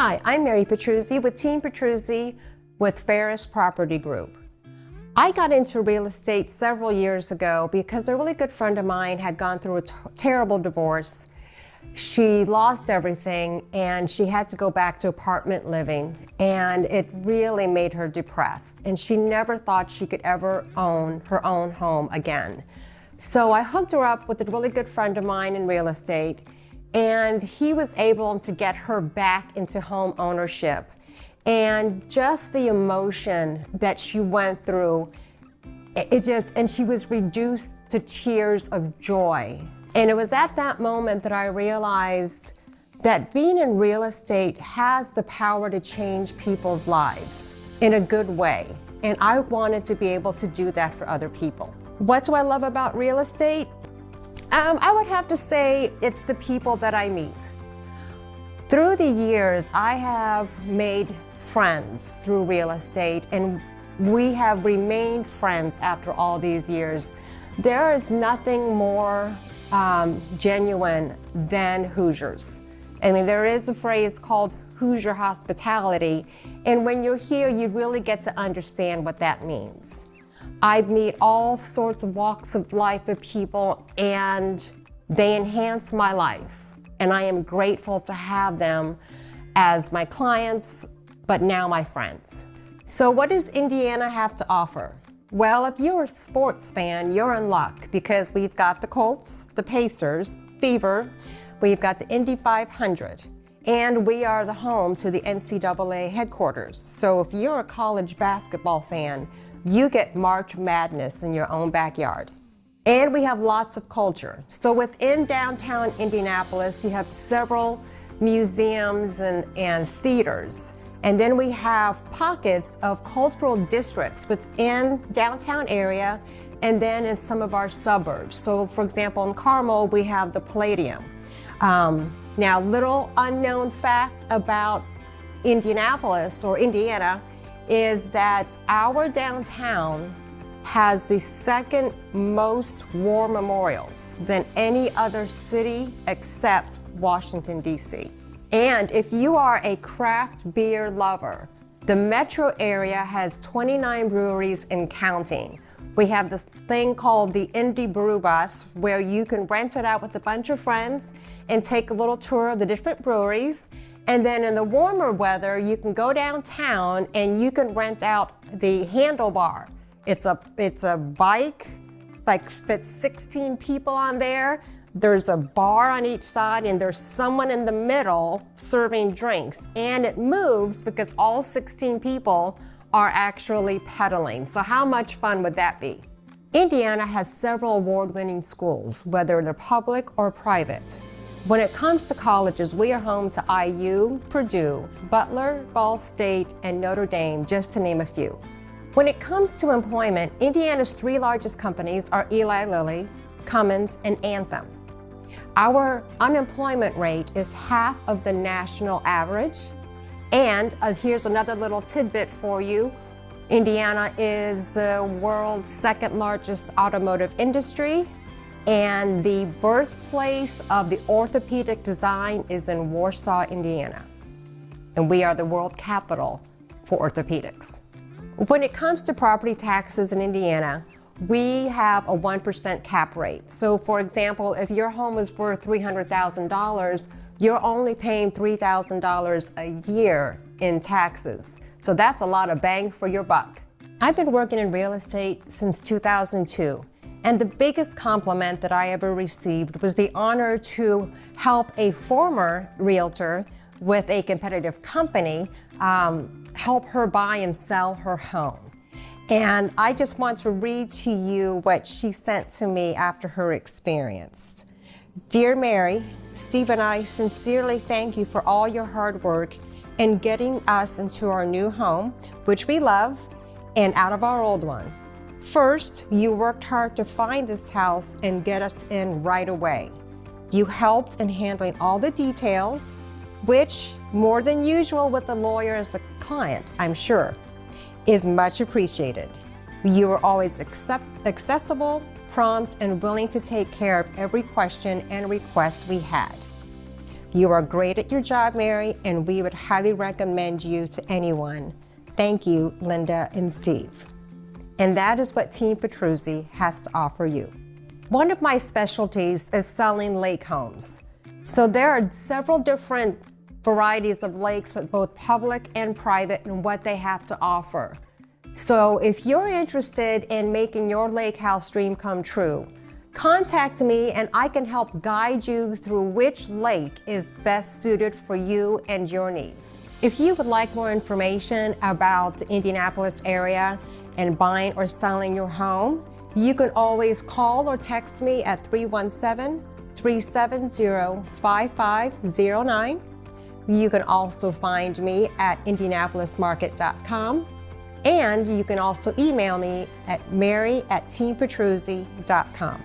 Hi, I'm Mary Petruzzi with Team Petruzzi with Ferris Property Group. I got into real estate several years ago because a really good friend of mine had gone through a terrible divorce. She lost everything and she had to go back to apartment living, and it really made her depressed, and she never thought she could ever own her own home again. So I hooked her up with a really good friend of mine in real estate, and he was able to get her back into home ownership. And just the emotion that she went through, and she was reduced to tears of joy. And it was at that moment that I realized that being in real estate has the power to change people's lives in a good way. And I wanted to be able to do that for other people. What do I love about real estate? I would have to say it's the people that I meet. Through the years, I have made friends through real estate, and we have remained friends after all these years. There is nothing more genuine than Hoosiers. I mean, there is a phrase called Hoosier hospitality, and when you're here, you really get to understand what that means. I meet all sorts of walks of life of people, and they enhance my life. And I am grateful to have them as my clients, but now my friends. So what does Indiana have to offer? Well, if you're a sports fan, you're in luck, because we've got the Colts, the Pacers, Fever, we've got the Indy 500, and we are the home to the NCAA headquarters. So if you're a college basketball fan, you get March Madness in your own backyard. And we have lots of culture. So within downtown Indianapolis, you have several museums and theaters. And then we have pockets of cultural districts within downtown area and then in some of our suburbs. So for example, in Carmel, we have the Palladium. Now, little unknown fact about Indianapolis or Indiana is that our downtown has the second most war memorials than any other city except Washington, D.C. And if you are a craft beer lover, the metro area has 29 breweries and counting. We have this thing called the Indy Brew Bus, where you can rent it out with a bunch of friends and take a little tour of the different breweries. And then in the warmer weather, you can go downtown and you can rent out the Handlebar. It's a bike, like fits 16 people on there. There's a bar on each side, and there's someone in the middle serving drinks. And it moves because all 16 people are actually pedaling. So how much fun would that be? Indiana has several award-winning schools, whether they're public or private. When it comes to colleges, we are home to IU, Purdue, Butler, Ball State, and Notre Dame, just to name a few. When it comes to employment, Indiana's three largest companies are Eli Lilly, Cummins, and Anthem. Our unemployment rate is half of the national average. And here's another little tidbit for you. Indiana is the world's second largest automotive industry, and the birthplace of the orthopedic design is in Warsaw, Indiana. And we are the world capital for orthopedics. When it comes to property taxes in Indiana, we have a 1% cap rate. So for example, if your home is worth $300,000, you're only paying $3,000 a year in taxes. So that's a lot of bang for your buck. I've been working in real estate since 2002, and the biggest compliment that I ever received was the honor to help a former realtor with a competitive company help her buy and sell her home. And I just want to read to you what she sent to me after her experience. Dear Mary, Steve and I sincerely thank you for all your hard work in getting us into our new home, which we love, and out of our old one. First, you worked hard to find this house and get us in right away. You helped in handling all the details, which, more than usual with a lawyer as a client, I'm sure, is much appreciated. You were always accessible, prompt, and willing to take care of every question and request we had. You are great at your job, Mary, and we would highly recommend you to anyone. Thank you, Linda and Steve. And that is what Team Petruzzi has to offer you. One of my specialties is selling lake homes. So there are several different varieties of lakes with both public and private and what they have to offer. So if you're interested in making your lake house dream come true, contact me and I can help guide you through which lake is best suited for you and your needs. If you would like more information about the Indianapolis area and buying or selling your home, you can always call or text me at 317-370-5509. You can also find me at indianapolismarket.com, and you can also email me at mary@teampetruzzi.com.